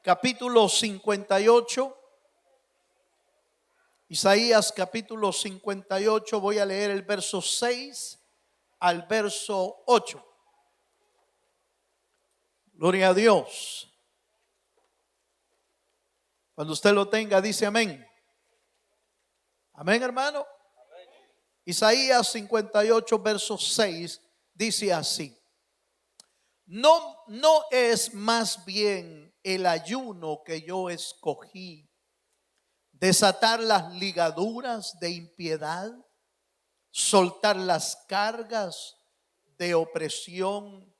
capítulo 58. Isaías capítulo 58, voy a leer el verso 6 al verso 8. Gloria a Dios. Cuando usted lo tenga, dice amén. Amén, hermano. Isaías 58, verso 6, dice así: No es más bien el ayuno que yo escogí, desatar las ligaduras de impiedad, soltar las cargas de opresión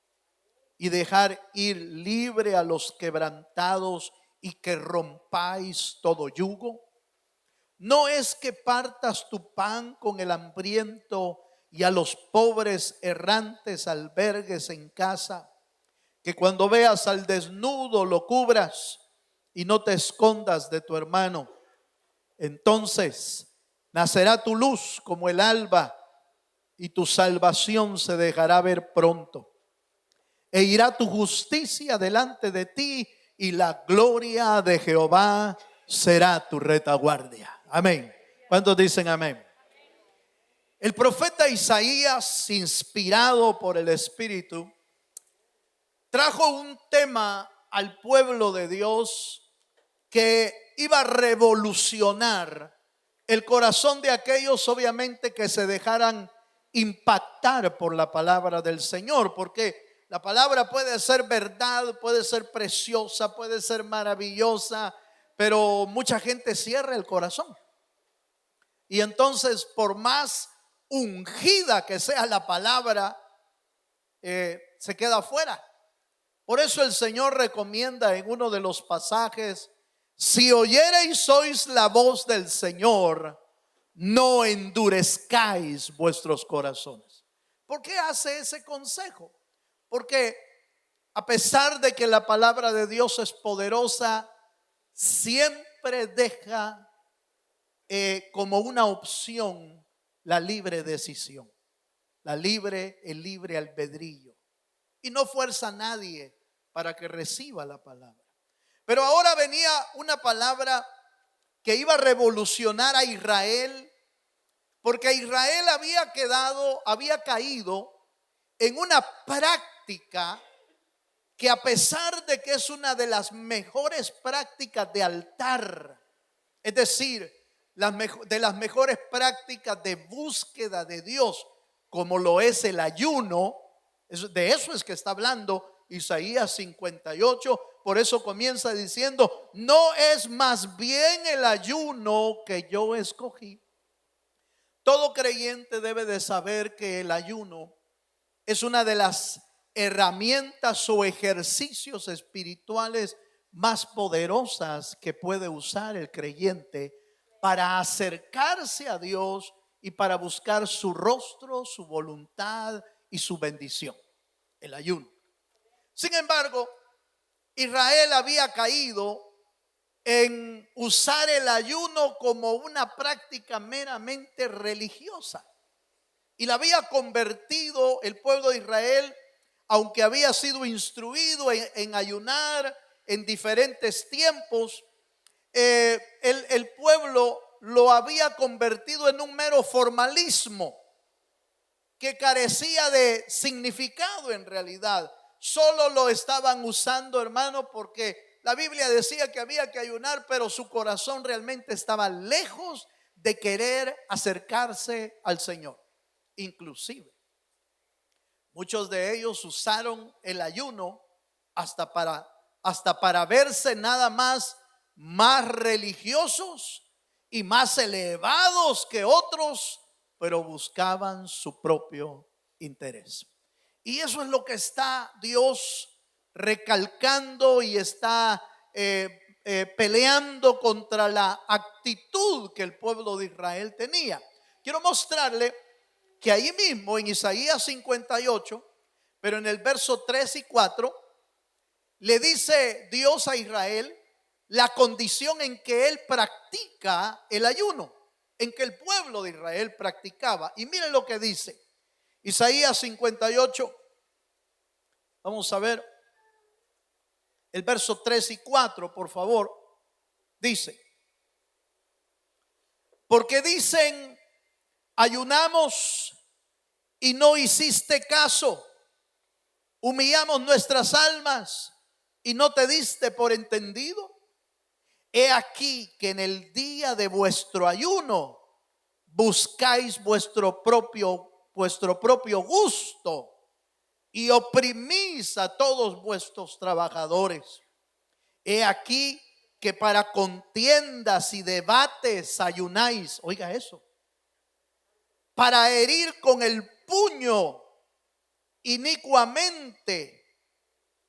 y dejar ir libre a los quebrantados y que rompáis todo yugo. No es que partas tu pan con el hambriento y a los pobres errantes albergues en casa, que cuando veas al desnudo lo cubras y no te escondas de tu hermano. Entonces nacerá tu luz como el alba y tu salvación se dejará ver pronto. E irá tu justicia delante de ti y la gloria de Jehová será tu retaguardia. Amén. ¿Cuántos dicen amén? El profeta Isaías, inspirado por el Espíritu, trajo un tema al pueblo de Dios que iba a revolucionar el corazón de aquellos, obviamente, que se dejaran impactar por la palabra del Señor, porque la palabra puede ser verdad, puede ser preciosa, puede ser maravillosa, pero mucha gente cierra el corazón. Y entonces, por más ungida que sea la palabra, se queda afuera. Por eso el Señor recomienda en uno de los pasajes: si oyereis oís la voz del Señor, no endurezcáis vuestros corazones. ¿Por qué hace ese consejo? Porque a pesar de que la palabra de Dios es poderosa, siempre deja como una opción la libre decisión, el libre albedrío, y no fuerza a nadie para que reciba la palabra. Pero ahora venía una palabra que iba a revolucionar a Israel, porque Israel había caído en una práctica que, a pesar de que es una de las mejores prácticas de altar, es decir, de las mejores prácticas de búsqueda de Dios, como lo es el ayuno, de eso es que está hablando Isaías 58. Por eso comienza diciendo: no es más bien el ayuno que yo escogí. Todo creyente debe de saber que el ayuno es una de las herramientas o ejercicios espirituales más poderosas que puede usar el creyente para acercarse a Dios y para buscar su rostro, su voluntad y su bendición. El ayuno. Sin embargo, Israel había caído en usar el ayuno como una práctica meramente religiosa, y la había convertido el pueblo de Israel, aunque había sido instruido en ayunar en diferentes tiempos, el pueblo lo había convertido en un mero formalismo que carecía de significado en realidad. Solo lo estaban usando, hermano, porque la Biblia decía que había que ayunar, pero su corazón realmente estaba lejos de querer acercarse al Señor. Inclusive, muchos de ellos usaron el ayuno hasta para verse nada más religiosos y más elevados que otros, pero buscaban su propio interés. Y eso es lo que está Dios recalcando y está peleando contra la actitud que el pueblo de Israel tenía. Quiero mostrarle que ahí mismo en Isaías 58, pero en el verso 3 y 4, le dice Dios a Israel la condición en que él practica el ayuno, en que el pueblo de Israel practicaba. Y miren lo que dice Isaías 58. Vamos a ver. el verso 3 y 4, por favor, dice: porque dicen, ayunamos y no hiciste caso, humillamos nuestras almas y no te diste por entendido. He aquí que en el día de vuestro ayuno buscáis vuestro propio gusto y oprimís a todos vuestros trabajadores. He aquí que para contiendas y debates ayunáis. Oiga eso. Para herir con el puño inicuamente.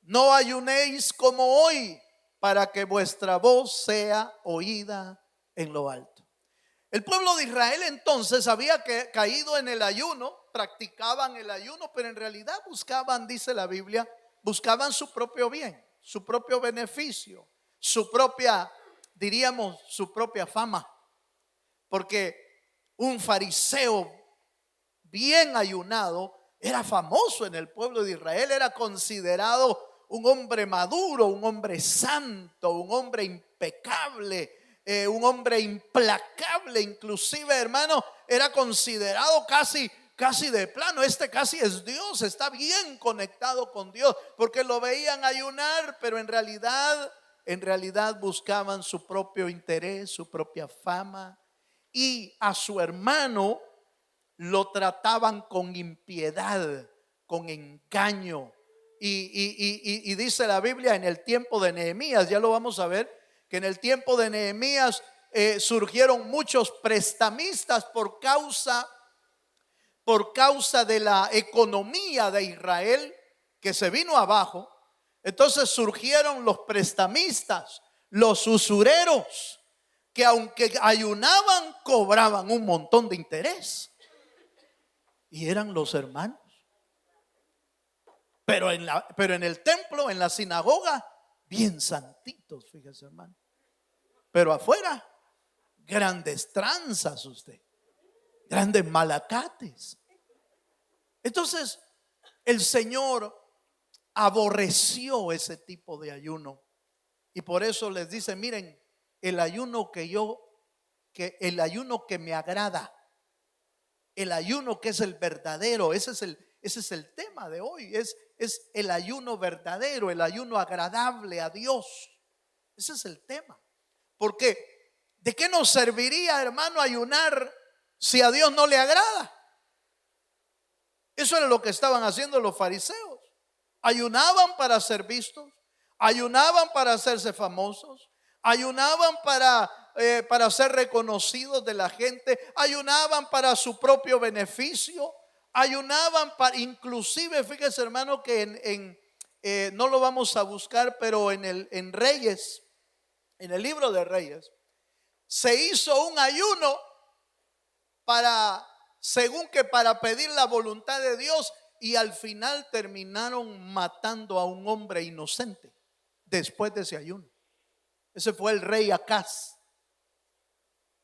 No ayunéis como hoy, para que vuestra voz sea oída en lo alto. El pueblo de Israel entonces había caído en el ayuno, practicaban el ayuno, pero en realidad buscaban, dice la Biblia, buscaban su propio bien, su propio beneficio, su propia, diríamos, su propia fama. Porque un fariseo bien ayunado era famoso en el pueblo de Israel, era considerado un hombre maduro, un hombre santo, un hombre impecable, un hombre implacable. Inclusive, hermano, era considerado casi de plano. Este casi es Dios, está bien conectado con Dios, porque lo veían ayunar, pero en realidad buscaban su propio interés, su propia fama, y a su hermano lo trataban con impiedad, con engaño. Y dice la Biblia, en el tiempo de Nehemías, ya lo vamos a ver, que en el tiempo de Nehemías surgieron muchos prestamistas por causa de la economía de Israel, que se vino abajo. Entonces surgieron los prestamistas, los usureros, que aunque ayunaban, cobraban un montón de interés. Y eran los hermanos. Pero en el templo, en la sinagoga, bien santitos, fíjese, hermano. Pero afuera, grandes tranzas usted, grandes malacates. Entonces, el Señor aborreció ese tipo de ayuno. Y por eso les dice, miren, el ayuno que me agrada, el ayuno que es el verdadero, ese es el tema de hoy, es el ayuno verdadero, el ayuno agradable a Dios. Ese es el tema. Porque ¿de qué nos serviría, hermano, ayunar si a Dios no le agrada? Eso era lo que estaban haciendo los fariseos. Ayunaban para ser vistos, ayunaban para hacerse famosos, ayunaban para ser reconocidos de la gente, ayunaban para su propio beneficio, ayunaban para, inclusive, fíjese, hermano, que no lo vamos a buscar, pero en Reyes, en el libro de Reyes, se hizo un ayuno según que para pedir la voluntad de Dios, y al final terminaron matando a un hombre inocente después de ese ayuno. Ese fue el rey Acaz.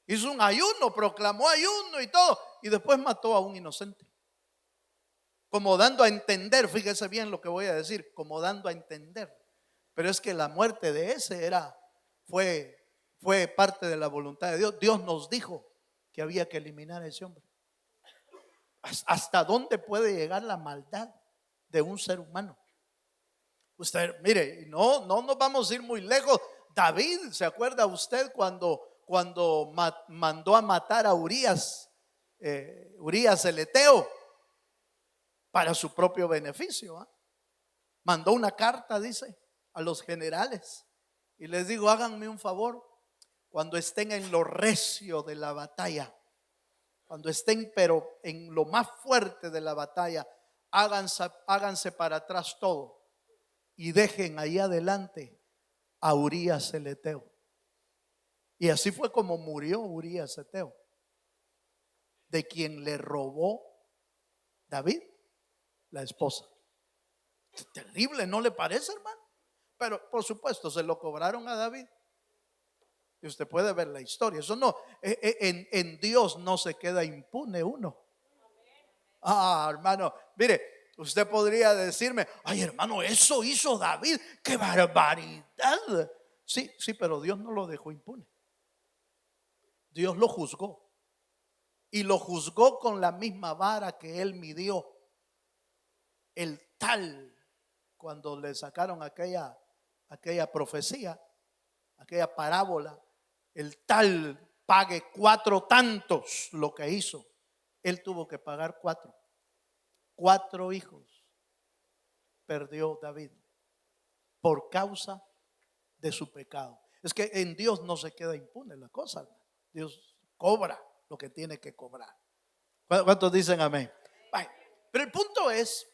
Hizo un ayuno, proclamó ayuno y todo, y después mató a un inocente. Como dando a entender, fíjese bien lo que voy a decir, como dando a entender. Pero es que la muerte de ese fue parte de la voluntad de Dios. Dios nos dijo que había que eliminar a ese hombre. ¿Hasta dónde puede llegar la maldad de un ser humano? Usted, mire, no nos vamos a ir muy lejos. David, ¿se acuerda usted cuando mandó a matar a Urías el Eteo para su propio beneficio? Mandó una carta, dice, a los generales y les digo, háganme un favor, cuando estén en lo recio de la batalla, cuando estén pero en lo más fuerte de la batalla, háganse para atrás todo y dejen ahí adelante a Urías el Eteo. Y así fue como murió Urías Eteo, de quien le robó David la esposa. Terrible, ¿no le parece, hermano? Pero por supuesto se lo cobraron a David. Y usted puede ver la historia. Eso no, en Dios no se queda impune uno. Hermano, mire, Usted podría decirme, ay hermano, eso hizo David, qué barbaridad. Sí, sí, pero Dios no lo dejó impune. Dios lo juzgó. Y lo juzgó con la misma vara que él midió. El tal, cuando le sacaron aquella profecía, aquella parábola, el tal pague 4 tantos lo que hizo. Él tuvo que pagar 4. 4 hijos perdió David por causa de su pecado. Es que en Dios no se queda impune la cosa. Dios cobra lo que tiene que cobrar. ¿Cuántos dicen amén? Pero el punto es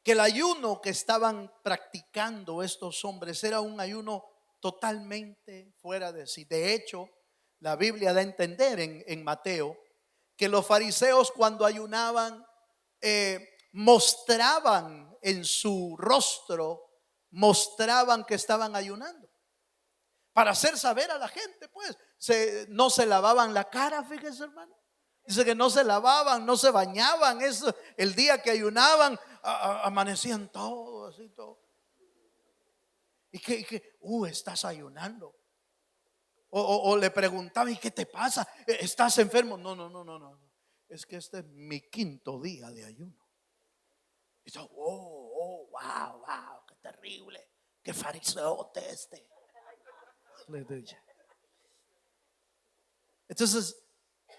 que el ayuno que estaban practicando estos hombres era un ayuno totalmente fuera de sí. De hecho, la Biblia da a entender en Mateo que los fariseos, cuando ayunaban, mostraban en su rostro, mostraban que estaban ayunando, para hacer saber a la gente, pues. No se lavaban la cara, fíjese hermano. Dice que no se lavaban, no se bañaban. Eso, el día que ayunaban, amanecían todo así, todo. Y que estás ayunando. O le preguntaban, ¿y qué te pasa? ¿Estás enfermo? No. Es que este es mi 5.º día de ayuno. Y yo, wow, qué terrible. Qué fariseote este. Entonces,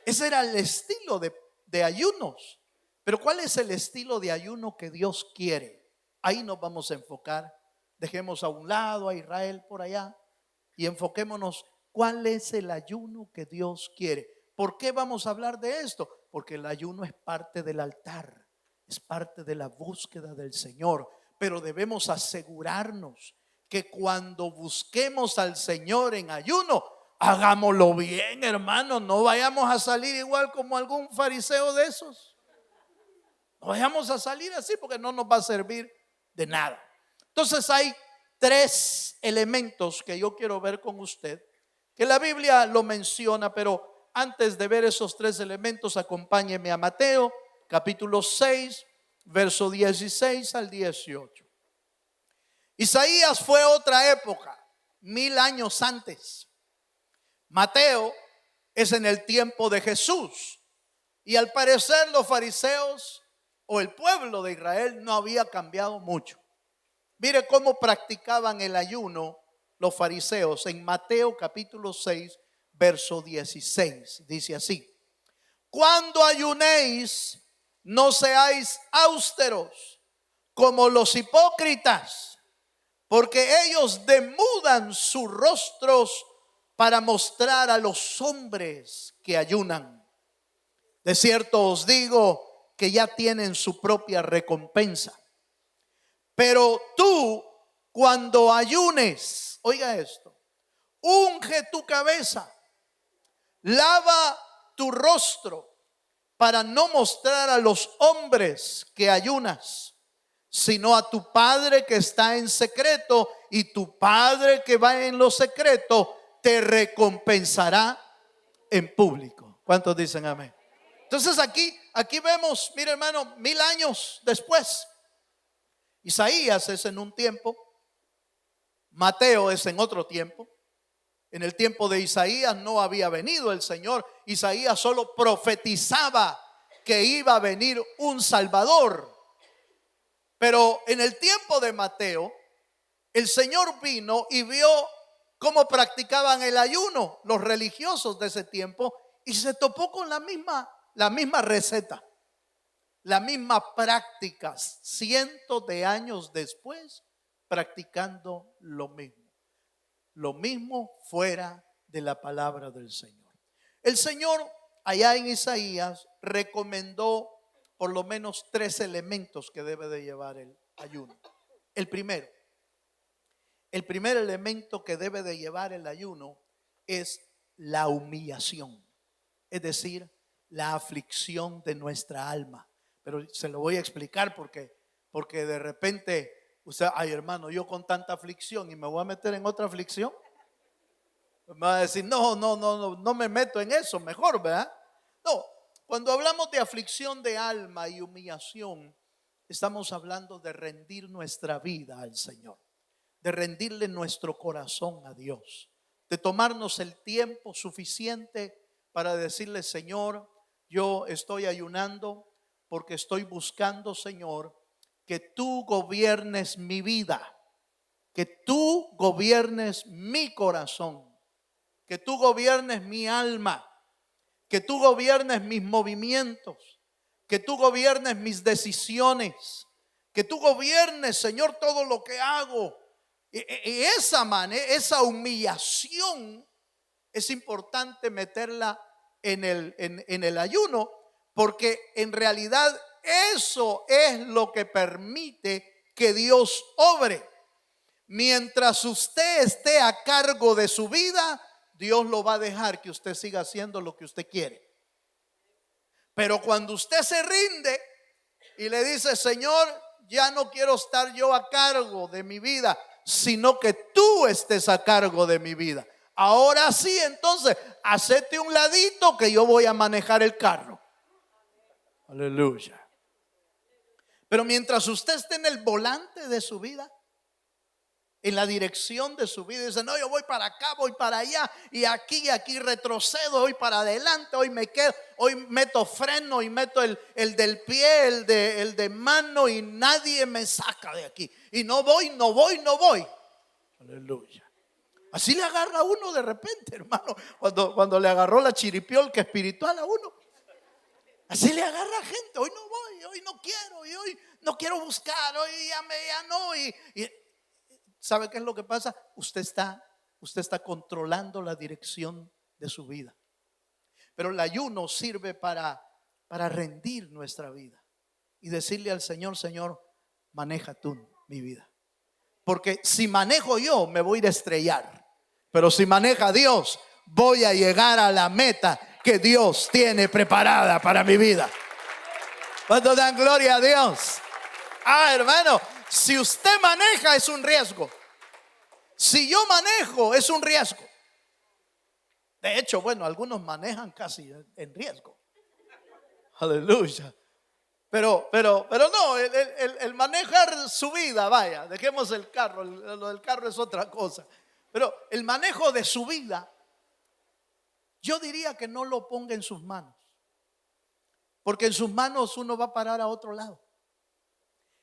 ese era el estilo de ayunos. Pero ¿cuál es el estilo de ayuno que Dios quiere? Ahí nos vamos a enfocar. Dejemos a un lado a Israel por allá y enfoquémonos. ¿Cuál es el ayuno que Dios quiere? ¿Por qué vamos a hablar de esto? Porque el ayuno es parte del altar, es parte de la búsqueda del Señor. Pero debemos asegurarnos que cuando busquemos al Señor en ayuno, hagámoslo bien, hermano. No vayamos a salir igual como algún fariseo de esos. No vayamos a salir así, porque no nos va a servir de nada. Entonces hay 3 elementos que yo quiero ver con usted, que la Biblia lo menciona. Pero antes de ver esos 3 elementos, acompáñeme a Mateo capítulo 6, verso 16 al 18. Isaías fue otra época, 1000 años antes. Mateo es en el tiempo de Jesús. Y al parecer los fariseos o el pueblo de Israel no había cambiado mucho. Mire cómo practicaban el ayuno los fariseos en Mateo capítulo 6, verso 16. Dice así: cuando ayunéis, no seáis austeros como los hipócritas, porque ellos demudan sus rostros para mostrar a los hombres que ayunan. De cierto os digo que ya tienen su propia recompensa. Pero tú, cuando ayunes, oiga esto, unge tu cabeza, lava tu rostro, para no mostrar a los hombres que ayunas, sino a tu Padre que está en secreto, y tu Padre que va en lo secreto te recompensará en público. ¿Cuántos dicen amén? Entonces aquí vemos, mire hermano, 1000 años después. Isaías es en un tiempo, Mateo es en otro tiempo. En el tiempo de Isaías no había venido el Señor. Isaías solo profetizaba que iba a venir un Salvador. Pero en el tiempo de Mateo, el Señor vino y vio cómo practicaban el ayuno los religiosos de ese tiempo, y se topó con la misma receta, la misma práctica, cientos de años después, practicando lo mismo fuera de la palabra del Señor. El Señor allá en Isaías recomendó por lo menos 3 elementos que debe de llevar el ayuno. El primer elemento que debe de llevar el ayuno es la humillación, es decir, la aflicción de nuestra alma. Pero se lo voy a explicar porque de repente usted, ay hermano, yo con tanta aflicción y me voy a meter en otra aflicción. Me va a decir, no me meto en eso, mejor, ¿verdad? No, cuando hablamos de aflicción de alma y humillación, estamos hablando de rendir nuestra vida al Señor, de rendirle nuestro corazón a Dios, de tomarnos el tiempo suficiente para decirle: Señor, yo estoy ayunando porque estoy buscando, Señor, que tú gobiernes mi vida, que tú gobiernes mi corazón, que tú gobiernes mi alma, que tú gobiernes mis movimientos, que tú gobiernes mis decisiones, que tú gobiernes, Señor, todo lo que hago. Y esa humillación es importante meterla en el ayuno, porque en realidad eso es lo que permite que Dios obre. Mientras usted esté a cargo de su vida, Dios lo va a dejar que usted siga haciendo lo que usted quiere. Pero cuando usted se rinde y le dice: Señor, ya no quiero estar yo a cargo de mi vida, sino que tú estés a cargo de mi vida. Ahora sí, entonces, hacete un ladito que yo voy a manejar el carro. Aleluya. Pero mientras usted esté en el volante de su vida, en la dirección de su vida, dice: no, yo voy para acá, voy para allá, y aquí retrocedo, voy para adelante, hoy me quedo, hoy meto freno y meto el del pie, el de mano, y nadie me saca de aquí. Y no voy. Aleluya. Así le agarra a uno de repente, hermano, cuando le agarró la chiripiolca espiritual a uno. Así le agarra a gente: hoy no voy, hoy no quiero, y hoy no quiero buscar, hoy ya no. Y ¿sabe qué es lo que pasa? Usted está controlando la dirección de su vida. Pero el ayuno sirve para rendir nuestra vida y decirle al Señor: Señor, maneja tú mi vida. Porque si manejo yo, me voy a ir a estrellar. Pero si maneja Dios, voy a llegar a la meta que Dios tiene preparada para mi vida. ¿Cuánto dan gloria a Dios? Hermano, si usted maneja, es un riesgo. Si yo manejo, es un riesgo. De hecho, bueno, algunos manejan casi en riesgo. Aleluya. Pero no, el manejar su vida, vaya, dejemos el carro, lo del carro es otra cosa. Pero el manejo de su vida, yo diría que no lo ponga en sus manos. Porque en sus manos uno va a parar a otro lado.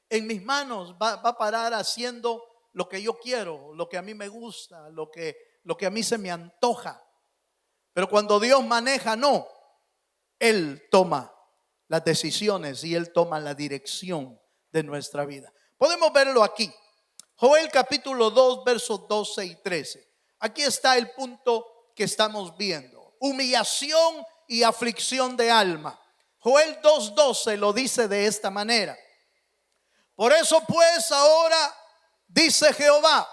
En mis manos va a parar haciendo lo que yo quiero, lo que a mí me gusta, lo que a mí se me antoja. Pero cuando Dios maneja, no. Él toma las decisiones y Él toma la dirección de nuestra vida. Podemos verlo aquí. Joel capítulo 2, versos 12 y 13. Aquí está el punto que estamos viendo: humillación y aflicción de alma. Joel 2:12 lo dice de esta manera: por eso pues ahora, dice Jehová,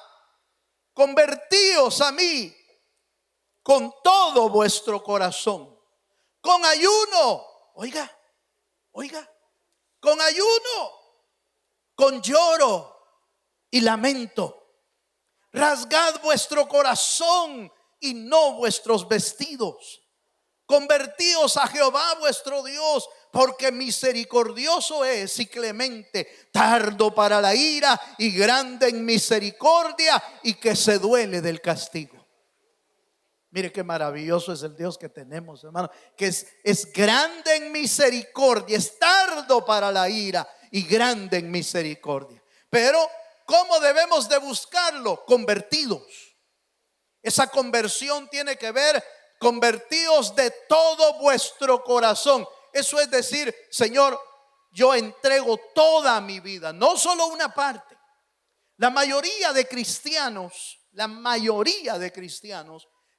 convertíos a mí con todo vuestro corazón, con ayuno, oiga, con ayuno, con lloro y lamento. Rasgad vuestro corazón y no vuestros vestidos. Convertíos a Jehová vuestro Dios, porque misericordioso es y clemente, tardo para la ira y grande en misericordia, y que se duele del castigo. Mire qué maravilloso es el Dios que tenemos, hermano, que es grande en misericordia, es tardo para la ira y grande en misericordia. Pero ¿cómo debemos de buscarlo? Convertidos. Esa conversión tiene que ver: convertidos de todo vuestro corazón. Eso es decir: Señor, yo entrego toda mi vida, no solo una parte. La mayoría de cristianos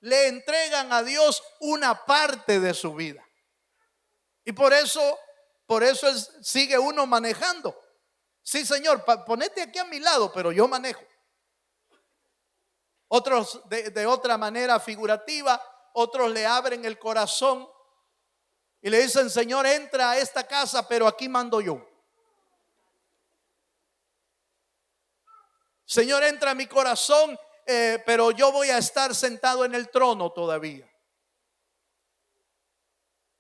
le entregan a Dios una parte de su vida. Y por eso sigue uno manejando. Sí, Señor, ponete aquí a mi lado, pero yo manejo. Otros de otra manera figurativa, otros le abren el corazón y le dicen: Señor, entra a esta casa, pero aquí mando yo. Señor, entra a mi corazón, pero yo voy a estar sentado en el trono todavía.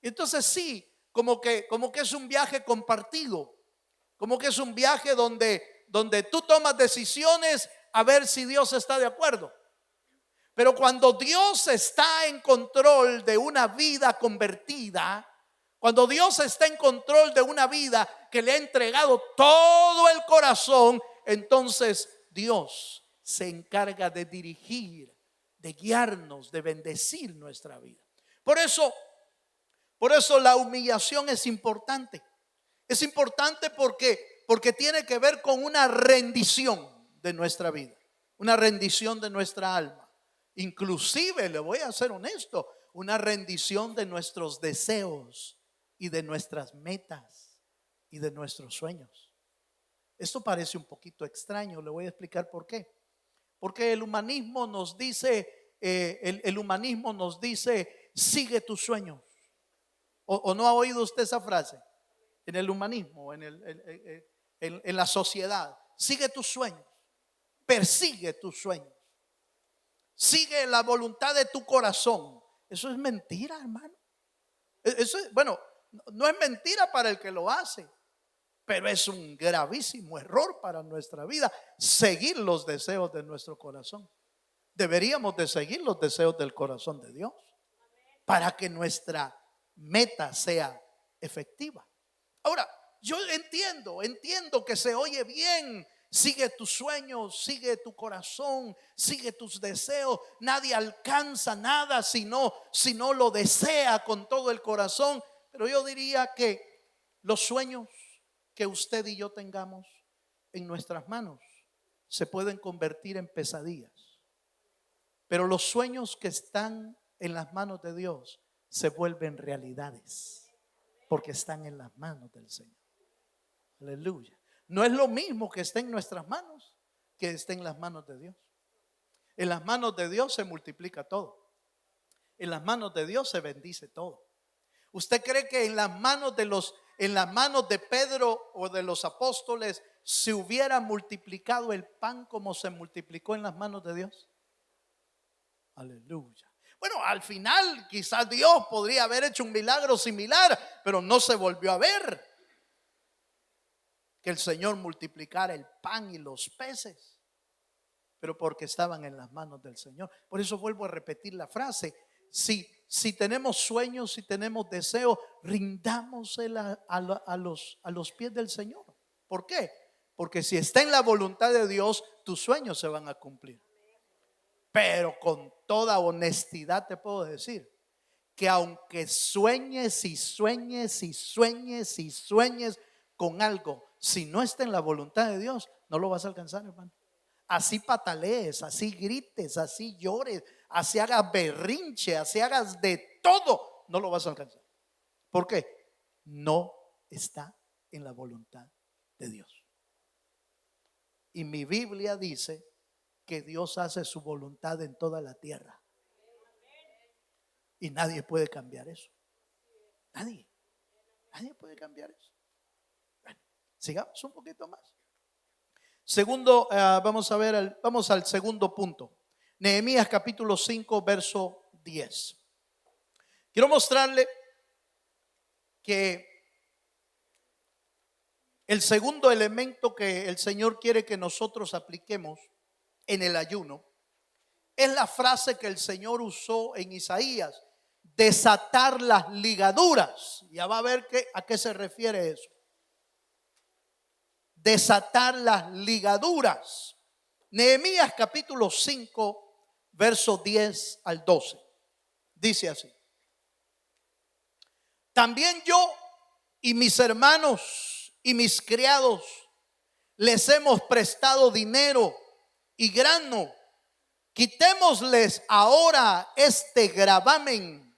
Entonces sí, como que es un viaje compartido, Como que es un viaje donde tú tomas decisiones a ver si Dios está de acuerdo. Pero cuando Dios está en control de una vida convertida, cuando Dios está en control de una vida que le ha entregado todo el corazón, entonces Dios se encarga de dirigir, de guiarnos, de bendecir nuestra vida. Por eso la humillación es importante. Es importante porque tiene que ver con una rendición de nuestra vida, una rendición de nuestra alma. Inclusive, le voy a ser honesto, una rendición de nuestros deseos y de nuestras metas y de nuestros sueños. Esto parece un poquito extraño, le voy a explicar por qué. Porque el humanismo nos dice, el humanismo nos dice, sigue tus sueños. ¿O no ha oído usted esa frase? En el humanismo, en la sociedad, sigue tus sueños, persigue tus sueños, sigue la voluntad de tu corazón. Eso es mentira, hermano. Eso es, bueno, no es mentira para el que lo hace, pero es un gravísimo error para nuestra vida seguir los deseos de nuestro corazón. Deberíamos de seguir los deseos del corazón de Dios para que nuestra meta sea efectiva. Ahora, yo entiendo que se oye bien. Sigue tus sueños, sigue tu corazón, sigue tus deseos. Nadie alcanza nada si no lo desea con todo el corazón. Pero yo diría que los sueños que usted y yo tengamos en nuestras manos se pueden convertir en pesadillas. Pero los sueños que están en las manos de Dios se vuelven realidades porque están en las manos del Señor. Aleluya. No es lo mismo que esté en nuestras manos que esté en las manos de Dios. En las manos de Dios se multiplica todo. En las manos de Dios se bendice todo. ¿Usted cree que en las manos de Pedro o de los apóstoles se hubiera multiplicado el pan como se multiplicó en las manos de Dios? Aleluya. Bueno, al final quizás Dios podría haber hecho un milagro similar, pero no se volvió a ver que el Señor multiplicara el pan y los peces, pero porque estaban en las manos del Señor. Por eso vuelvo a repetir la frase: si tenemos sueños, si tenemos deseos, rindámosela a los pies del Señor. ¿Por qué? Porque si está en la voluntad de Dios, tus sueños se van a cumplir. Pero con toda honestidad te puedo decir que aunque sueñes y sueñes y sueñes y sueñes con algo, si no está en la voluntad de Dios, no lo vas a alcanzar, hermano. Así patalees, así grites, así llores, así hagas berrinche, así hagas de todo, no lo vas a alcanzar. ¿Por qué? No está en la voluntad de Dios. Y mi Biblia dice que Dios hace su voluntad en toda la tierra. Y nadie puede cambiar eso. Nadie puede cambiar eso. Bueno, sigamos un poquito más. Segundo, vamos al segundo punto. Nehemías capítulo 5, verso 10. Quiero mostrarle que el segundo elemento que el Señor quiere que nosotros apliquemos en el ayuno es la frase que el Señor usó en Isaías: desatar las ligaduras. Ya va a ver a qué se refiere eso. Desatar las ligaduras. Nehemías capítulo 5, verso 10 al 12. Dice así: también yo y mis hermanos y mis criados les hemos prestado dinero y grano. Quitémosles ahora este gravamen.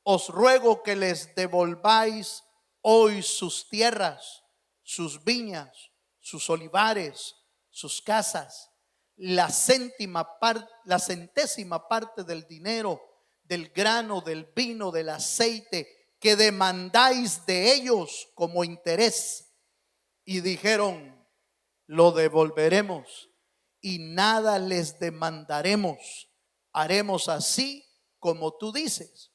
Os ruego que les devolváis hoy sus tierras, sus viñas, sus olivares, sus casas, la centésima parte del dinero, del grano, del vino, del aceite que demandáis de ellos como interés. Y dijeron: lo devolveremos y nada les demandaremos. Haremos así como tú dices.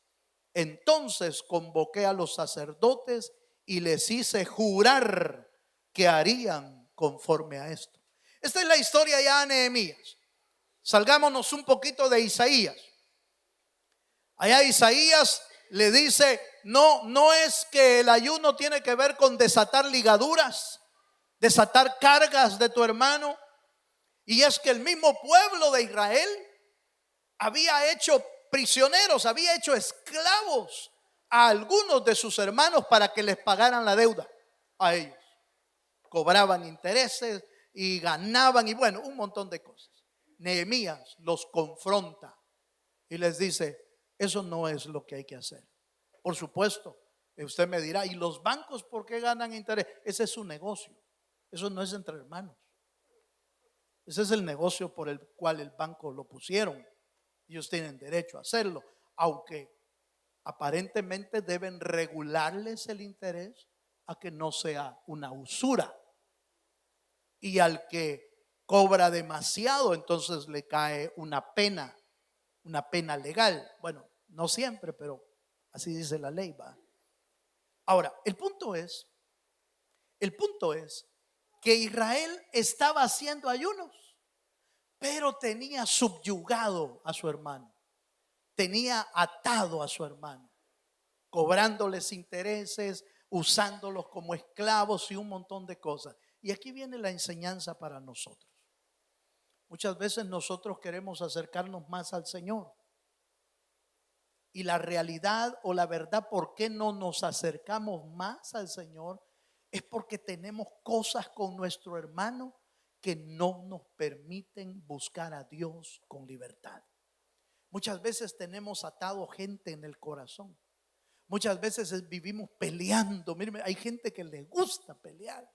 Entonces convoqué a los sacerdotes y les hice jurar que harían conforme a esto. Esta es la historia ya de Nehemías. Salgámonos un poquito de Isaías. Allá Isaías le dice, no es que el ayuno tiene que ver con desatar ligaduras, desatar cargas de tu hermano. Y es que el mismo pueblo de Israel había hecho prisioneros, había hecho esclavos a algunos de sus hermanos para que les pagaran la deuda a ellos. Cobraban intereses y ganaban y bueno, un montón de cosas. Nehemías los confronta y les dice, eso no es lo que hay que hacer. Por supuesto, usted me dirá, ¿y los bancos por qué ganan interés? Ese es su negocio. Eso no es entre hermanos. Ese es el negocio por el cual el banco lo pusieron. Ellos tienen derecho a hacerlo, aunque aparentemente deben regularles el interés a que no sea una usura. Y al que cobra demasiado, entonces le cae una pena legal. Bueno, no siempre, pero así dice la ley, ¿va? Ahora, el punto es que Israel estaba haciendo ayunos, pero tenía subyugado a su hermano, tenía atado a su hermano, cobrándoles intereses, usándolos como esclavos y un montón de cosas. Y aquí viene la enseñanza para nosotros. Muchas veces nosotros queremos acercarnos más al Señor. Y la realidad o la verdad, ¿por qué no nos acercamos más al Señor? Es porque tenemos cosas con nuestro hermano que no nos permiten buscar a Dios con libertad. Muchas veces tenemos atado gente en el corazón. Muchas veces vivimos peleando. Miren, hay gente que le gusta pelear,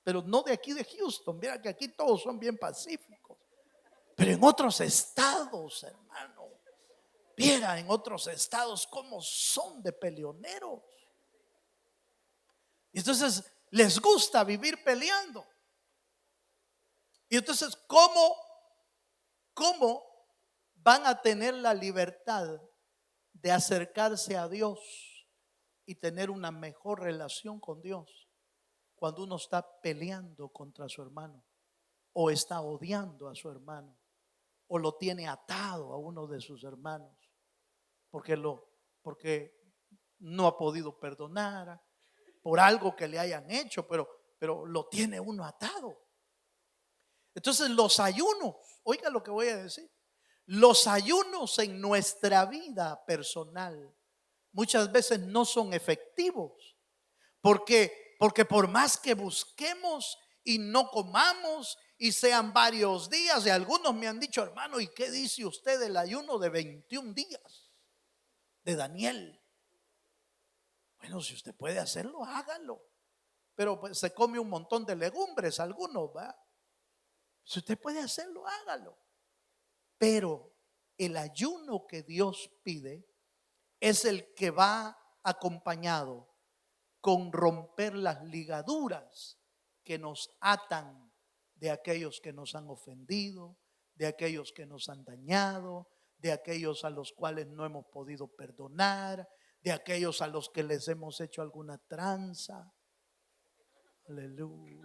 pero no de aquí de Houston. Mira que aquí todos son bien pacíficos. Pero en otros estados, hermano, viera en otros estados cómo son de peleoneros. Y entonces les gusta vivir peleando. Y entonces, ¿cómo van a tener la libertad de acercarse a Dios y tener una mejor relación con Dios cuando uno está peleando contra su hermano o está odiando a su hermano o lo tiene atado a uno de sus hermanos porque no ha podido perdonar por algo que le hayan hecho, pero lo tiene uno atado? Entonces los ayunos, oiga lo que voy a decir, los ayunos en nuestra vida personal muchas veces no son efectivos, porque por más que busquemos y no comamos y sean varios días, y algunos me han dicho, hermano, ¿y qué dice usted del ayuno de 21 días de Daniel? Bueno, si usted puede hacerlo, hágalo, pero pues se come un montón de legumbres, algunos, ¿va? Si usted puede hacerlo, hágalo. Pero el ayuno que Dios pide es el que va acompañado con romper las ligaduras que nos atan de aquellos que nos han ofendido, de aquellos que nos han dañado, de aquellos a los cuales no hemos podido perdonar, de aquellos a los que les hemos hecho alguna tranza. Aleluya.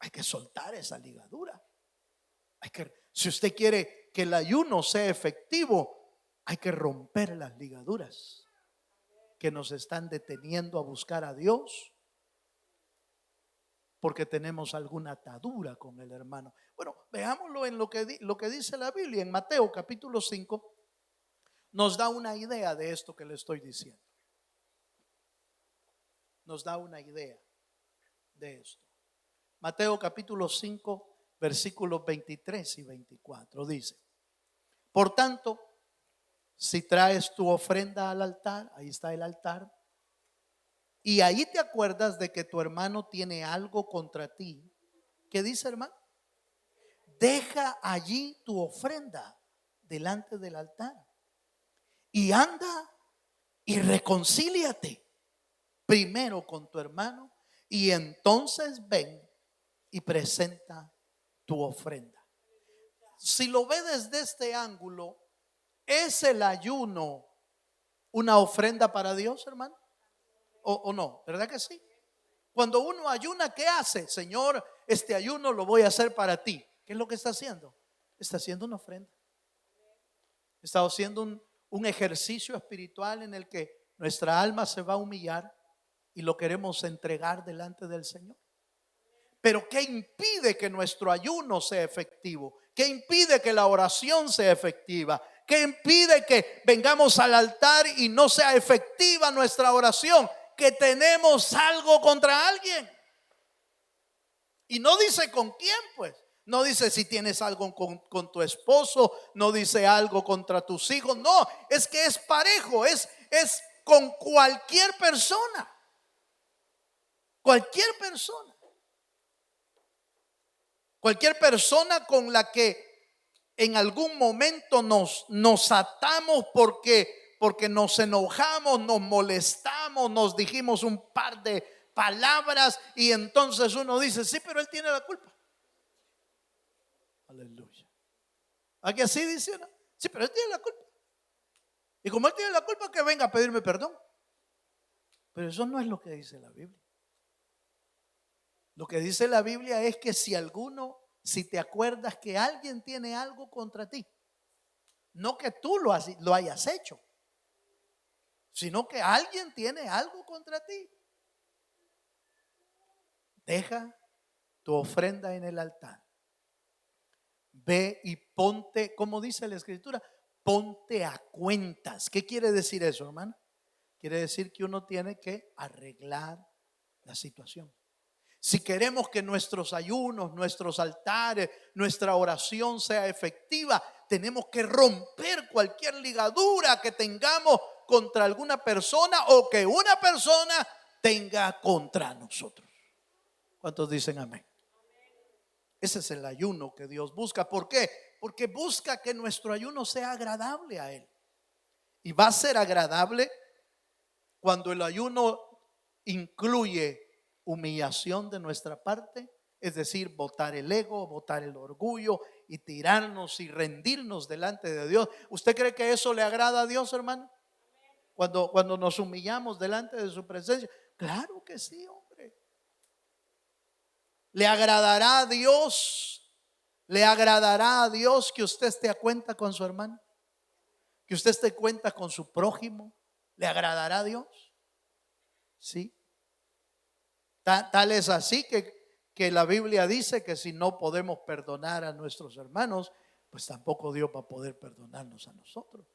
Hay que soltar esa ligadura. Si usted quiere que el ayuno sea efectivo, hay que romper las ligaduras que nos están deteniendo a buscar a Dios porque tenemos alguna atadura con el hermano. Bueno, veámoslo en lo que dice la Biblia. En Mateo capítulo 5 nos da una idea de esto que le estoy diciendo. Nos da una idea de esto. Mateo capítulo 5 versículos 23 y 24 dice: por tanto, si traes tu ofrenda al altar, ahí está el altar, y ahí te acuerdas de que tu hermano tiene algo contra ti, ¿qué dice, hermano? Deja allí tu ofrenda delante del altar y anda y reconcíliate primero con tu hermano y entonces ven y presenta tu ofrenda. Si lo ve desde este ángulo, es el ayuno una ofrenda para Dios, hermano? ¿O no? ¿Verdad que sí? Cuando uno ayuna, ¿qué hace? Señor, este ayuno lo voy a hacer para ti. ¿Qué es lo que está haciendo? Está haciendo una ofrenda. Está haciendo un ejercicio espiritual en el que nuestra alma se va a humillar y lo queremos entregar delante del Señor. Pero ¿qué impide que nuestro ayuno sea efectivo? ¿Qué impide que la oración sea efectiva? ¿Qué impide que vengamos al altar y no sea efectiva nuestra oración? Que tenemos algo contra alguien. Y no dice con quién, pues. No dice si tienes algo con tu esposo, no dice algo contra tus hijos. No, es que es parejo, es con cualquier persona. Cualquier persona. Cualquier persona con la que en algún momento nos atamos porque nos enojamos, nos molestamos, nos dijimos un par de palabras y entonces uno dice, sí, pero él tiene la culpa. Aleluya. Aquí así dice uno, sí, pero él tiene la culpa. Y como él tiene la culpa, que venga a pedirme perdón. Pero eso no es lo que dice la Biblia. Lo que dice la Biblia es que si te acuerdas que alguien tiene algo contra ti, no que tú lo hayas hecho, sino que alguien tiene algo contra ti, deja tu ofrenda en el altar. Ve y ponte, como dice la Escritura, ponte a cuentas. ¿Qué quiere decir eso, hermano? Quiere decir que uno tiene que arreglar la situación. Si queremos que nuestros ayunos, nuestros altares, nuestra oración sea efectiva, tenemos que romper cualquier ligadura que tengamos contra alguna persona o que una persona tenga contra nosotros. ¿Cuántos dicen amén? Ese es el ayuno que Dios busca. ¿Por qué? Porque busca que nuestro ayuno sea agradable a Él. Y va a ser agradable cuando el ayuno incluye humillación de nuestra parte, es decir, botar el ego, botar el orgullo y tirarnos y rendirnos delante de Dios. ¿Usted cree que eso le agrada a Dios, hermano? Cuando nos humillamos delante de su presencia. Claro que sí, hombre. ¿Le agradará a Dios? ¿Le agradará a Dios que usted esté a cuenta con su hermano? ¿Que usted esté a cuenta con su prójimo? ¿Le agradará a Dios? Sí. Tal es así que la Biblia dice que si no podemos perdonar a nuestros hermanos, pues tampoco Dios va a poder perdonarnos a nosotros.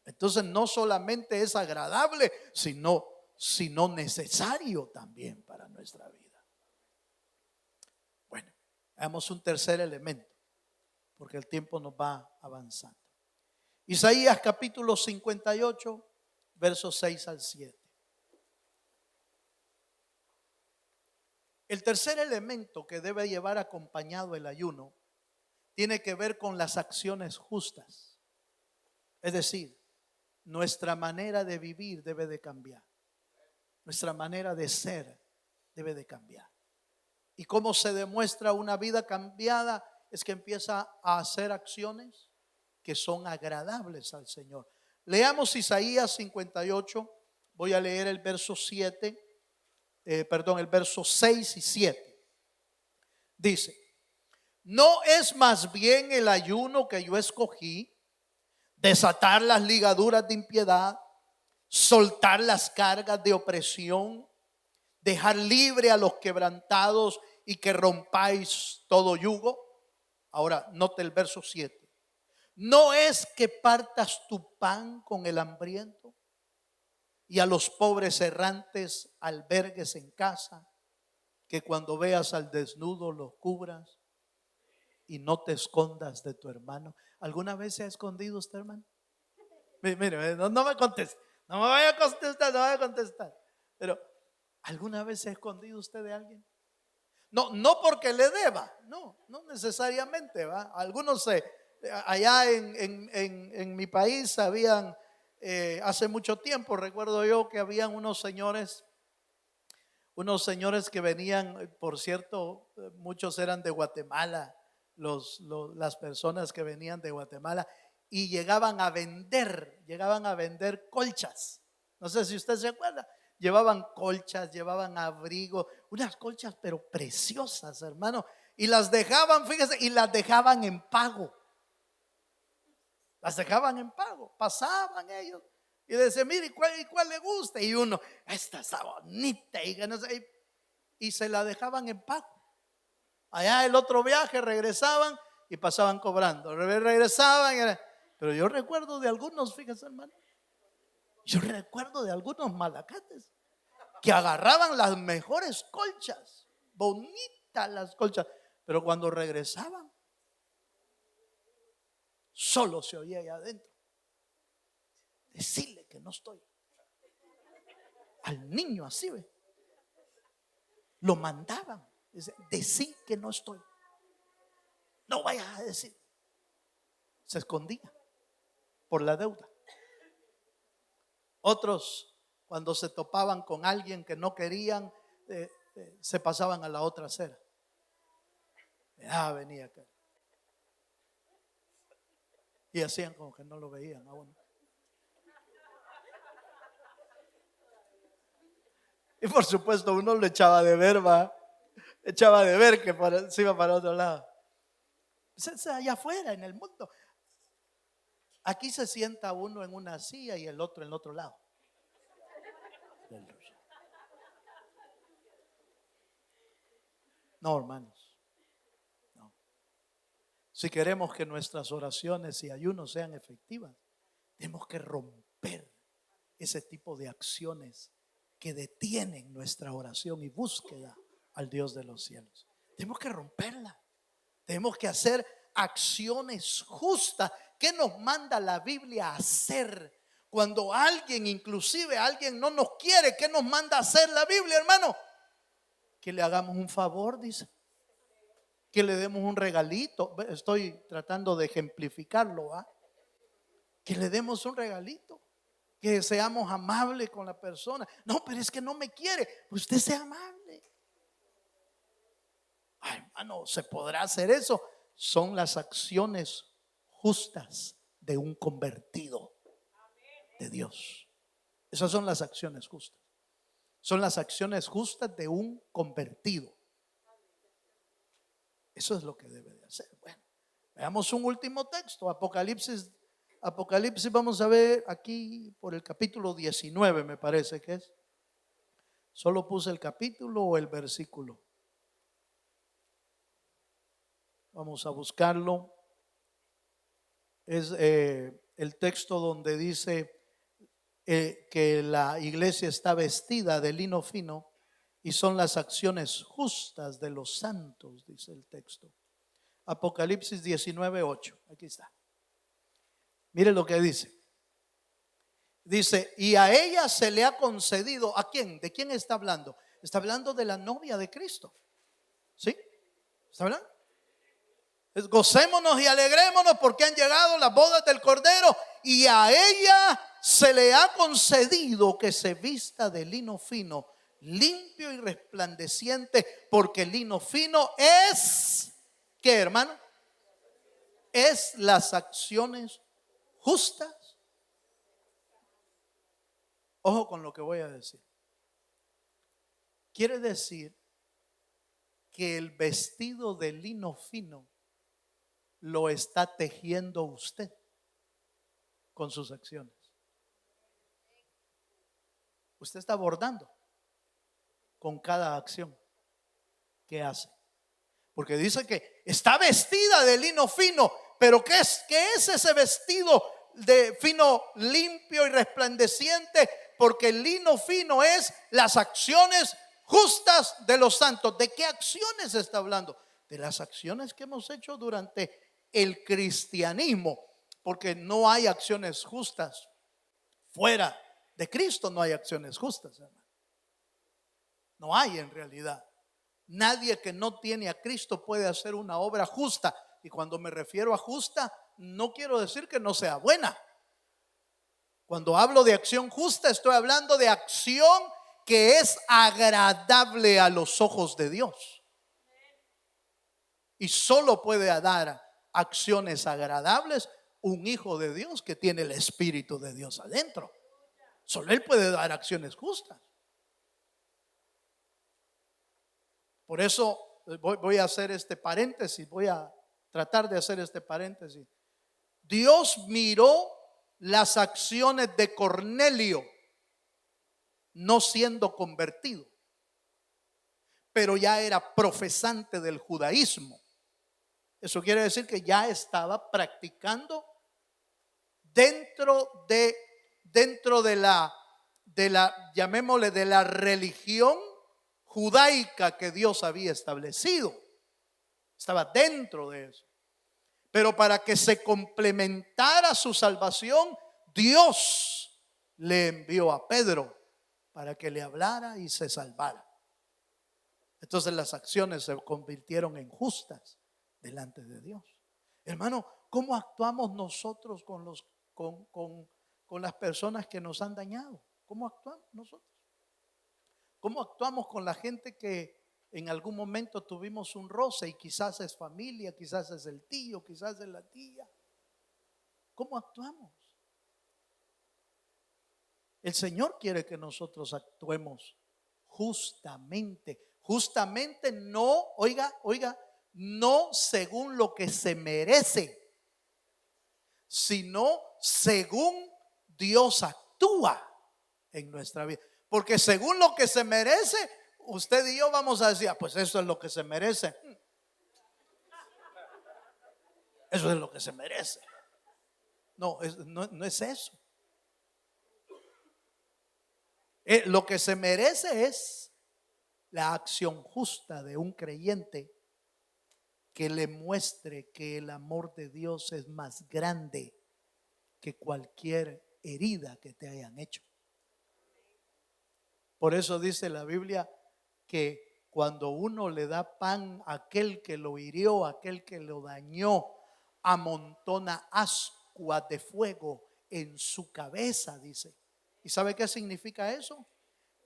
Entonces no solamente es agradable, sino necesario también para nuestra vida. Bueno, hagamos un tercer elemento, porque el tiempo nos va avanzando. Isaías capítulo 58, versos 6 al 7. El tercer elemento que debe llevar acompañado el ayuno tiene que ver con las acciones justas. Es decir, nuestra manera de vivir debe de cambiar. Nuestra manera de ser debe de cambiar. ¿Y cómo se demuestra una vida cambiada? Es que empieza a hacer acciones que son agradables al Señor. Leamos Isaías 58. Voy a leer el verso 7. El verso 6 y 7. Dice: ¿no es más bien el ayuno que yo escogí, desatar las ligaduras de impiedad, soltar las cargas de opresión, dejar libre a los quebrantados y que rompáis todo yugo? Ahora, note el verso 7. ¿no es que partas tu pan con el hambriento y a los pobres errantes albergues en casa, que cuando veas al desnudo lo cubras y no te escondas de tu hermano? ¿Alguna vez se ha escondido usted, hermano? Mire, no me conteste, no me vaya a contestar, no me vaya a contestar. Pero ¿alguna vez se ha escondido usted de alguien? No porque le deba, no necesariamente, ¿va? Algunos allá en mi país habían, hace mucho tiempo recuerdo yo que habían unos señores que venían, por cierto, muchos eran de Guatemala, las personas que venían de Guatemala, y llegaban a vender colchas. No sé si usted se acuerda. Llevaban colchas, llevaban abrigo, unas colchas pero preciosas, hermano. Y las dejaban, fíjese, y las dejaban en pago. Las dejaban en pago. Pasaban ellos y decían, mire, ¿y cuál le gusta? Y uno, esta está bonita. Y, no sé, y se la dejaban en pago. Allá el otro viaje regresaban y pasaban cobrando. Regresaban. Pero yo recuerdo de algunos, fíjese, hermano. Yo recuerdo de algunos malacates que agarraban las mejores colchas, bonitas las colchas, pero cuando regresaban, solo se oía allá adentro: decirle que no estoy. Al niño así, ¿ve? Lo mandaban. Decir que no estoy. No vayas a decir. Se escondía por la deuda. Otros, cuando se topaban con alguien que no querían, se pasaban a la otra acera. Venía acá. Y hacían como que no lo veían a uno. Y por supuesto uno lo echaba de ver, echaba de ver que se iba para otro lado. Pues allá afuera en el mundo. Aquí se sienta uno en una silla y el otro en el otro lado. No, hermanos, no. Si queremos que nuestras oraciones y ayunos sean efectivas, tenemos que romper ese tipo de acciones que detienen nuestra oración y búsqueda al Dios de los cielos. Tenemos que romperla. Tenemos que hacer acciones justas. ¿Qué nos manda la Biblia a hacer? Cuando inclusive alguien no nos quiere, ¿qué nos manda a hacer la Biblia, hermano? Que le hagamos un favor, dice. Que le demos un regalito. Estoy tratando de ejemplificarlo, ¿va? Que le demos un regalito. Que seamos amables con la persona. No, pero es que no me quiere. Pues usted sea amable. Ay, hermano, ¿se podrá hacer eso? Son las acciones justas de un convertido de Dios. Esas son las acciones justas. Son las acciones justas de un convertido. Eso es lo que debe de hacer. Bueno, veamos un último texto. Apocalipsis, vamos a ver aquí por el capítulo 19, me parece que es. Solo puse el capítulo o el versículo. Vamos a buscarlo. Es el texto donde dice que la iglesia está vestida de lino fino y son las acciones justas de los santos, dice el texto. Apocalipsis 19:8. Aquí está. Mire lo que dice. Dice, y a ella se le ha concedido. ¿A quién? ¿De quién está hablando? Está hablando de la novia de Cristo. ¿Sí? ¿Está hablando? Gocémonos y alegrémonos porque han llegado las bodas del Cordero, y a ella se le ha concedido que se vista de lino fino, limpio y resplandeciente, porque el lino fino es, ¿qué, hermano? Es las acciones justas. Ojo con lo que voy a decir. Quiere decir que el vestido de lino fino lo está tejiendo usted con sus acciones. Usted está bordando con cada acción que hace. Porque dice que está vestida de lino fino, pero ¿qué es ese vestido de fino, limpio y resplandeciente? Porque el lino fino es las acciones justas de los santos. ¿De qué acciones está hablando? De las acciones que hemos hecho durante el cristianismo, porque no hay acciones justas fuera de Cristo. No hay acciones justas, hermano. No hay en realidad. Nadie que no tiene a Cristo puede hacer una obra justa. Y cuando me refiero a justa, no quiero decir que no sea buena. Cuando hablo de acción justa, estoy hablando de acción que es agradable a los ojos de Dios. Y solo puede dar acciones agradables un hijo de Dios que tiene el Espíritu de Dios adentro. Solo Él puede dar acciones justas. Por eso voy a hacer este paréntesis, voy a tratar de hacer este paréntesis. Dios miró las acciones de Cornelio no siendo convertido, pero ya era profesante del judaísmo. Eso quiere decir que ya estaba practicando dentro de la, llamémosle, de la religión judaica que Dios había establecido. Estaba dentro de eso. Pero para que se complementara su salvación, Dios le envió a Pedro para que le hablara y se salvara. Entonces las acciones se convirtieron en justas delante de Dios. Hermano, ¿cómo actuamos nosotros con las personas que nos han dañado? ¿Cómo actuamos nosotros? ¿Cómo actuamos con la gente que en algún momento tuvimos un roce y quizás es familia, quizás es el tío, quizás es la tía? ¿Cómo actuamos? El Señor quiere que nosotros actuemos justamente. Justamente no, oiga, no según lo que se merece, sino según Dios actúa en nuestra vida. Porque según lo que se merece, usted y yo vamos a decir, pues eso es lo que se merece. Eso es lo que se merece. No es eso. Lo que se merece es la acción justa de un creyente que le muestre que el amor de Dios es más grande que cualquier herida que te hayan hecho. Por eso dice la Biblia que cuando uno le da pan a aquel que lo hirió, a aquel que lo dañó, amontona ascua de fuego en su cabeza, dice. ¿Y sabe qué significa eso?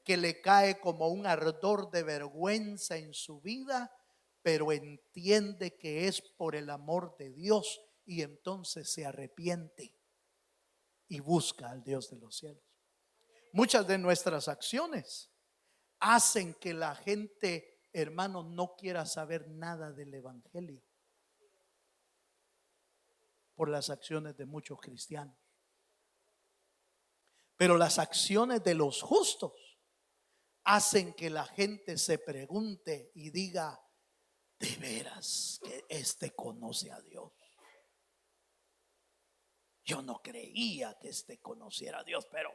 Que le cae como un ardor de vergüenza en su vida, pero entiende que es por el amor de Dios y entonces se arrepiente y busca al Dios de los cielos. Muchas de nuestras acciones hacen que la gente, hermano, no quiera saber nada del evangelio por las acciones de muchos cristianos. Pero las acciones de los justos hacen que la gente se pregunte y diga, de veras que este conoce a Dios. Yo no creía que este conociera a Dios, pero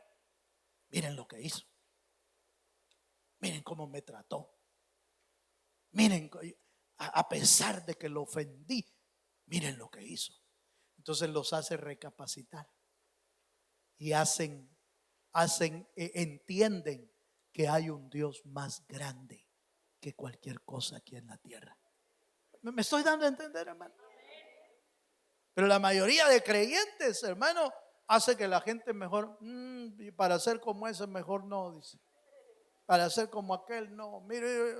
miren lo que hizo. Miren cómo me trató. Miren, a pesar de que lo ofendí, miren lo que hizo. Entonces los hace recapacitar y entienden que hay un Dios más grande que cualquier cosa aquí en la tierra. ¿Me estoy dando a entender, hermano? Pero la mayoría de creyentes, hermano, hace que la gente mejor, para ser como ese mejor no, dice. Para ser como aquel no. Mire,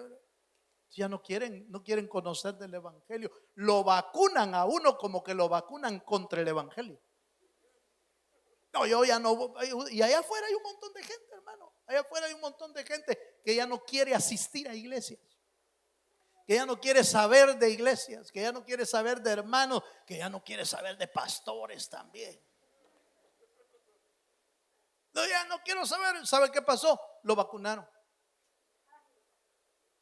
ya no quieren conocer del evangelio. Lo vacunan a uno como que lo vacunan contra el evangelio. No, yo ya no. Y allá afuera hay un montón de gente, hermano. Allá afuera hay un montón de gente que ya no quiere asistir a iglesias, que ya no quiere saber de iglesias, que ya no quiere saber de hermanos, que ya no quiere saber de pastores también. No, ya no quiero saber. ¿Sabe qué pasó? Lo vacunaron.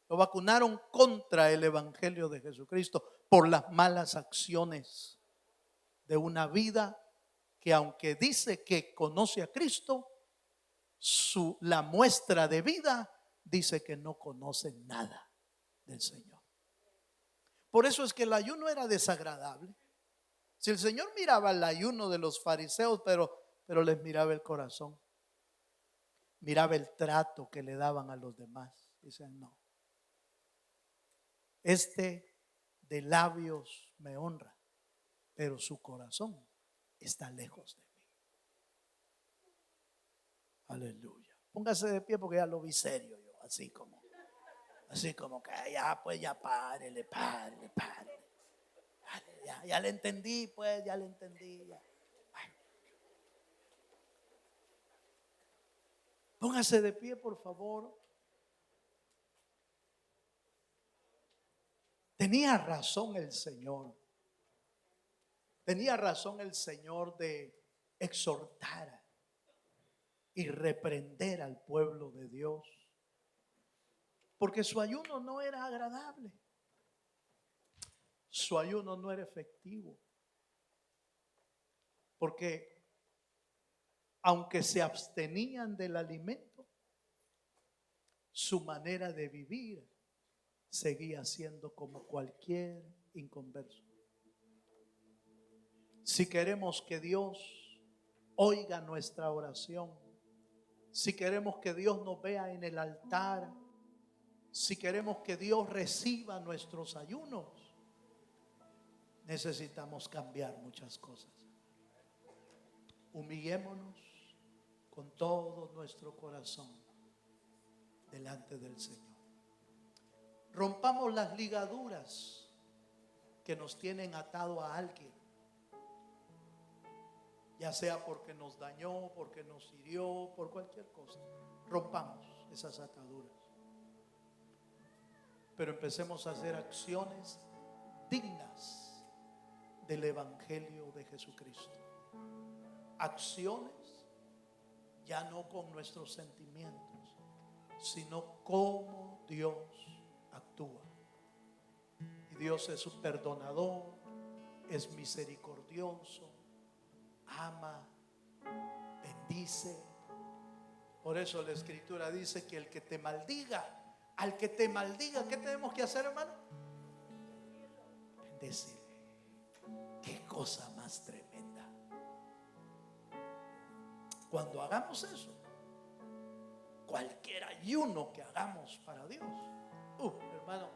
Lo vacunaron contra el evangelio de Jesucristo por las malas acciones de una vida que, aunque dice que conoce a Cristo, la muestra de vida dice que no conoce nada del Señor. Por eso es que el ayuno era desagradable. Si el Señor miraba el ayuno de los fariseos, pero les miraba el corazón, miraba el trato que le daban a los demás. Dicen, no, este de labios me honra, pero su corazón está lejos de mí. Aleluya. Póngase de pie porque ya lo vi serio yo, así como que ya, pues ya párele. Ya le entendí, pues, ya le entendí. Ya. Póngase de pie, por favor. Tenía razón el Señor. Tenía razón el Señor de exhortar y reprender al pueblo de Dios. Porque su ayuno no era agradable. Su ayuno no era efectivo. Porque aunque se abstenían del alimento, su manera de vivir seguía siendo como cualquier inconverso. Si queremos que Dios oiga nuestra oración, si queremos que Dios nos vea en el altar, si queremos que Dios reciba nuestros ayunos, necesitamos cambiar muchas cosas. Humillémonos con todo nuestro corazón delante del Señor. Rompamos las ligaduras que nos tienen atado a alguien, ya sea porque nos dañó, porque nos hirió, por cualquier cosa. Rompamos esas ataduras, pero empecemos a hacer acciones dignas del Evangelio de Jesucristo. Acciones ya no con nuestros sentimientos, sino como Dios actúa. Y Dios es un perdonador, es misericordioso, ama, bendice. Por eso la Escritura dice que el que te maldiga, al que te maldiga, ¿qué tenemos que hacer, hermano? Bendecirle. Qué cosa más tremenda. Cuando hagamos eso, cualquier ayuno que hagamos para Dios, hermano,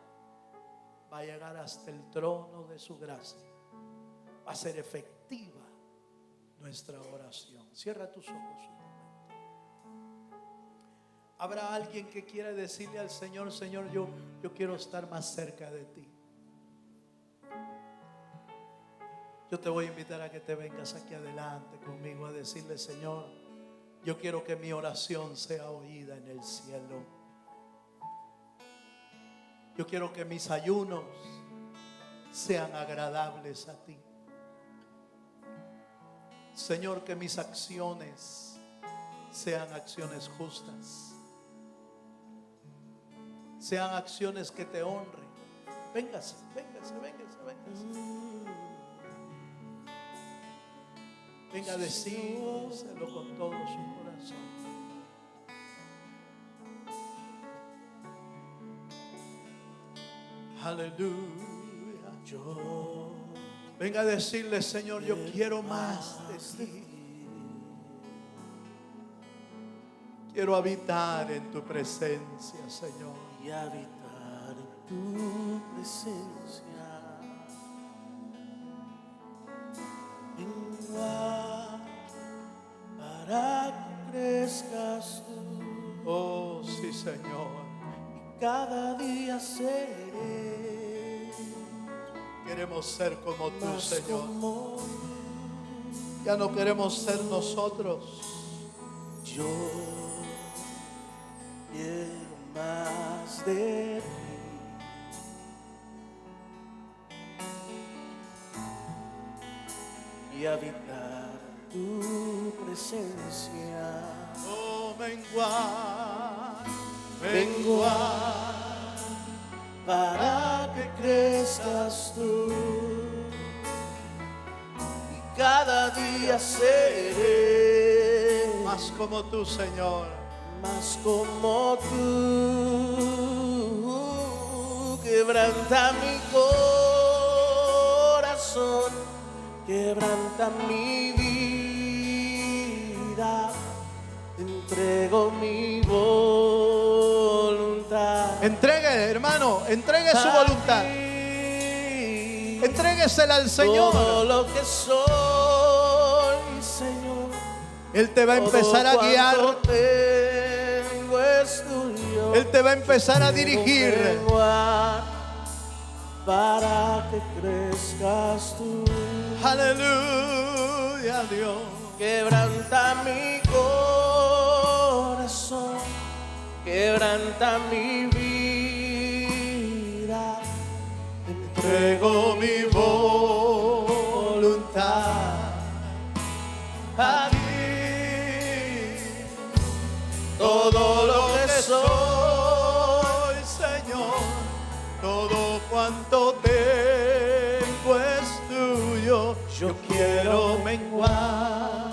va a llegar hasta el trono de su gracia. Va a ser efectiva nuestra oración. Cierra tus ojos un momento. Habrá alguien que quiera decirle al Señor: Señor, yo quiero estar más cerca de ti. Yo te voy a invitar a que te vengas aquí adelante conmigo a decirle: Señor, yo quiero que mi oración sea oída en el cielo. Yo quiero que mis ayunos sean agradables a ti. Señor, que mis acciones sean acciones justas, sean acciones que te honren. Véngase, véngase, véngase, véngase. Venga a decírselo con todo su corazón. Aleluya. Venga a decirle: Señor, yo quiero más de ti. Quiero habitar en tu presencia, Señor. Y habitar en tu presencia. Para que crezcas tú. Oh, sí, Señor. Y cada día seré. Queremos ser como tú, Más Señor. como Ya no queremos ser nosotros. yo quiero más de ti. Y habitar tu presencia. Oh, menguar, Menguar para que crezcas tú. Y cada día seré más como tú, Señor. más como tú. Quebranta mi corazón, quebranta mi vida, entrego mi voluntad. Entregue, hermano, entregue su voluntad. Entréguesela al Señor. Todo lo que soy, Señor. Él te va a empezar a guiar. Tengo es tuyo. Él te va a empezar a dirigir. para que crezcas tú. Aleluya, Dios. Quebranta mi corazón, quebranta mi vida. Entrego mi voluntad a ti. Todo lo que soy, Señor, todo cuanto tengo es tuyo. Yo quiero menguar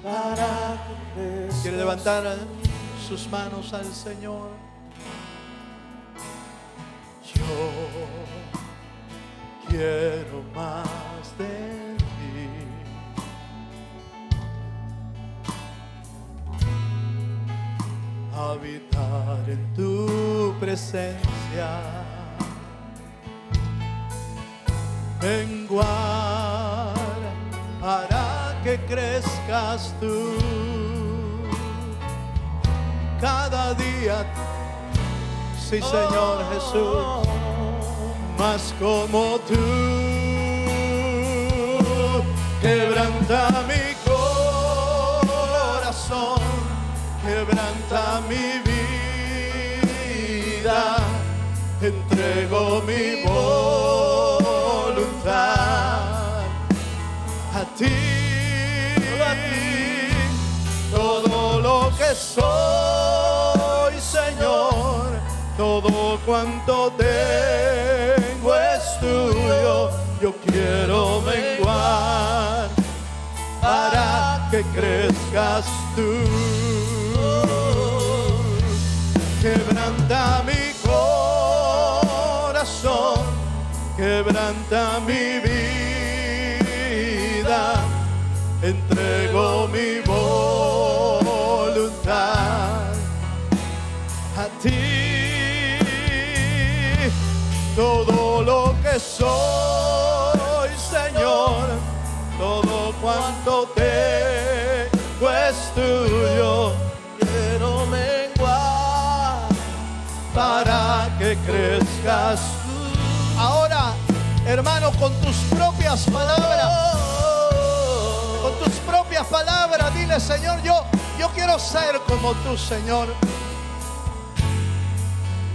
para que crezcas. ¿Quiere levantar sus manos al Señor? Yo quiero más de ti. Habitar en tu presencia. Menguar para que crezcas tú. Cada día, sí, Señor Jesús, más como tú. Quebranta mi corazón, quebranta mi vida. Entrego mi voluntad a ti. Todo lo que soy, Señor, todo cuanto tengo es tuyo. Yo quiero menguar para que crezcas tú. Quebranta mi corazón, quebranta mi vida. Entrego mi voluntad a ti. Todo lo que soy, Señor, todo cuanto tengo es tuyo. Quiero menguar para que crezcas tú. Ahora, hermano, con tus propias palabras, dile: Señor, yo quiero ser como tú, Señor.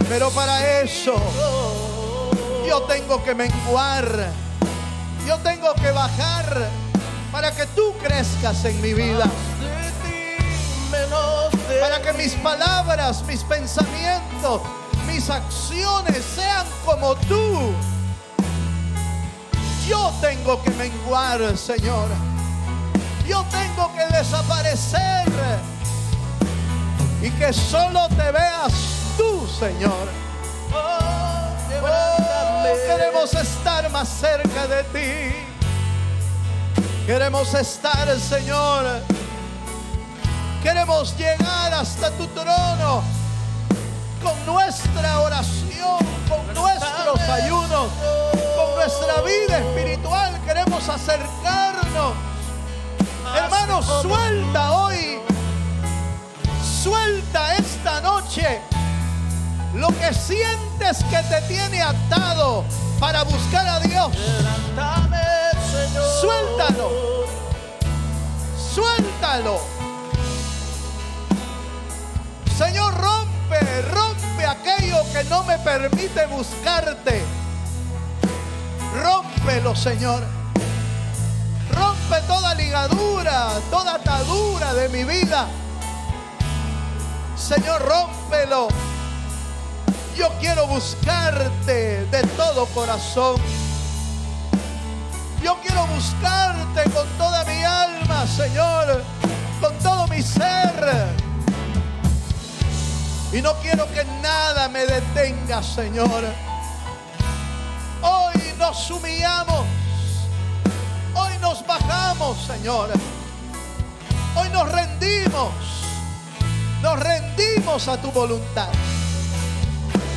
Pero para eso yo tengo que menguar, yo tengo que bajar para que tú crezcas en mi vida, para que mis palabras, mis pensamientos, mis acciones sean como tú. Yo tengo que menguar, Señor. Yo tengo que desaparecer y que solo te veas tú, Señor. Queremos estar más cerca de ti. Queremos estar, Señor. Queremos llegar hasta tu trono con nuestra oración, con nuestros ayunos, con nuestra vida espiritual. Queremos acercarnos. Hermano, suelta hoy, suelta esta noche lo que sientes que te tiene atado para buscar a Dios. Suéltalo, suéltalo. Señor, rompe aquello que no me permite buscarte. Rómpelo, Señor. Rompe toda ligadura, toda atadura de mi vida. Señor, rómpelo. Yo quiero buscarte de todo corazón. Yo quiero buscarte con toda mi alma, Señor, con todo mi ser. Y no quiero que nada me detenga, Señor. Hoy nos humillamos. Hoy nos bajamos, Señor. Hoy nos rendimos. Nos rendimos a tu voluntad.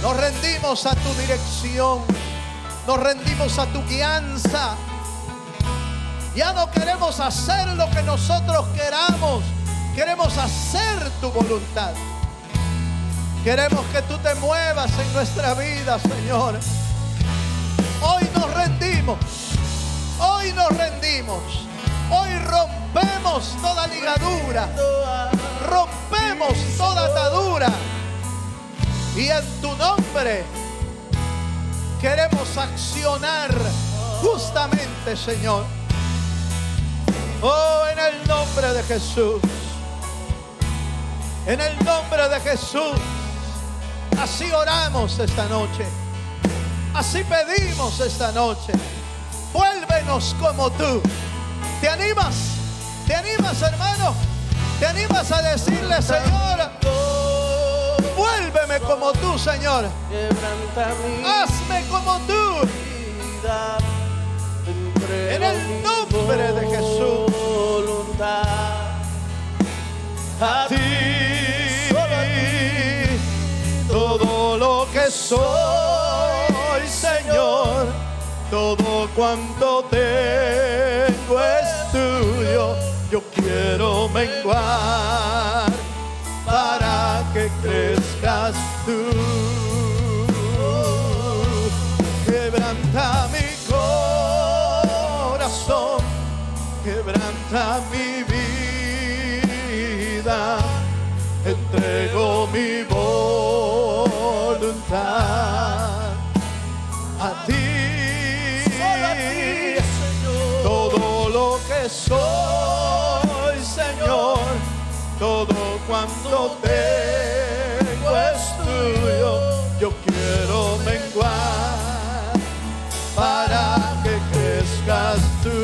Nos rendimos a tu dirección. Nos rendimos a tu guianza. Ya no queremos hacer lo que nosotros queramos. Queremos hacer tu voluntad. Queremos que tú te muevas en nuestra vida, Señor. rendimos. Hoy nos rendimos. Hoy rompemos toda ligadura. Rompemos toda atadura. Y en tu nombre queremos accionar justamente, Señor. Oh, en el nombre de Jesús. En el nombre de Jesús. Así oramos esta noche. Así pedimos esta noche. Vuélvenos como tú. ¿Te animas? ¿Te animas, hermano? ¿Te animas a decirle, Señor, vuélveme como tú, Señor? Hazme como tú. En el nombre de Jesús. A ti, todo lo que soy, Señor, todo cuanto tengo es tuyo. Yo quiero menguar para que crezcas tú. Quebranta mi corazón, quebranta mi vida, entrego mi voluntad a ti, Señor. Todo lo que soy, Señor, todo cuanto tengo es tuyo. Yo quiero menguar para que crezcas tú.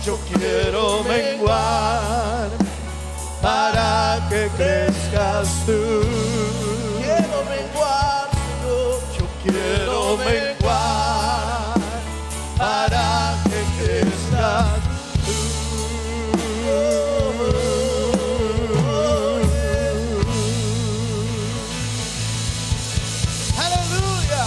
Yo quiero menguar para que crezcas tú. Quiero menguar, Señor. Yo quiero menguar para que crezcas tú. Aleluya.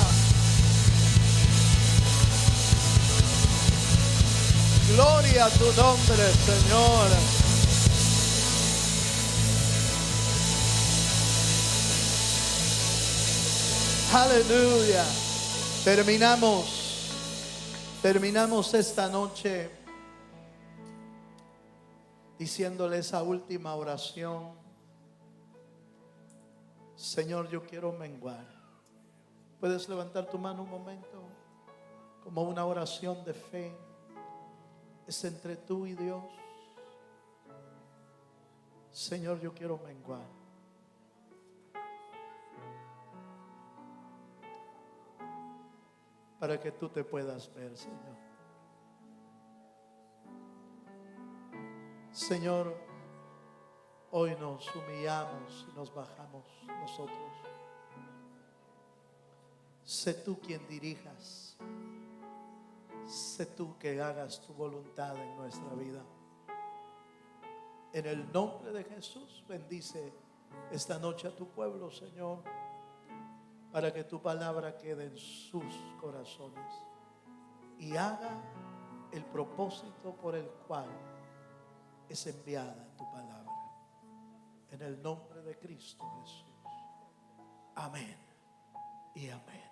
Gloria a tu nombre, Señor. Aleluya. Terminamos esta noche diciéndole esa última oración. Señor, yo quiero menguar. ¿Puedes levantar tu mano un momento? Como una oración de fe. Es entre tú y Dios. Señor, yo quiero menguar. Para que tú te puedas ver, Señor. Señor, hoy nos humillamos y nos bajamos nosotros. Sé tú quien dirijas. Sé tú que hagas tu voluntad en nuestra vida. En el nombre de Jesús, bendice esta noche a tu pueblo, Señor, para que tu palabra quede en sus corazones y haga el propósito por el cual es enviada tu palabra. En el nombre de Cristo Jesús. Amén y amén.